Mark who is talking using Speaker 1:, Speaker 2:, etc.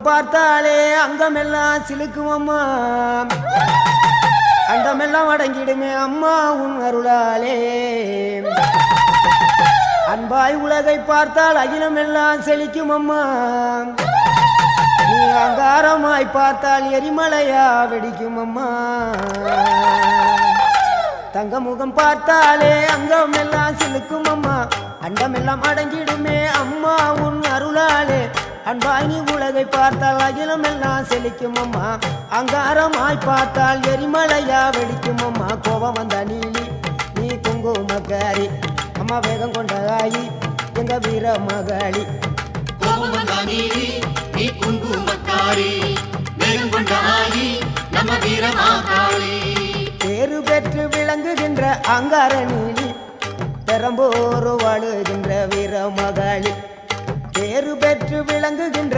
Speaker 1: பார்த்தாலே அங்கமெல்லாம் சிலுக்கும் அம்மா, அண்டமெல்லாம் அடங்கிடுமே அம்மா உன் அருளாலே. அன்பாய் உலகை பார்த்தால் அகிலமெல்லாம் செழிக்கும் அம்மா, நீ அங்காரமாய் பார்த்தால் எரிமலையா வெடிக்கும் அம்மா. தங்க முகம் பார்த்தாலே அங்கம் எல்லாம் சிலுக்கும் அம்மா, அண்டமெல்லாம் அடங்கிடுமே அம்மா உன் அருளாலே. அன்பாய் நீ உலகை பார்த்தால் அகிலம் எல்லாம் செழிக்கும் அம்மா, அங்காரமாய் பார்த்தால் எரிமலையா வெடிக்கும் அம்மா. கோபம் வந்த நீலி நீ குங்குமக்காரி அம்மா, வேகம் கொண்ட ஆயி எங்க வீர மகளி.
Speaker 2: கோபம் வந்த நீலி நீ குங்குமக்காரி, வேகம் கொண்ட ஆயி நம்ம வீர மகளி.
Speaker 1: பேரு பெற்று விளங்குகின்ற அங்கார நீலி, பெரம்போரு வாழுகின்ற வீர மகளி. பேரு பெற்று விளங்குகின்ற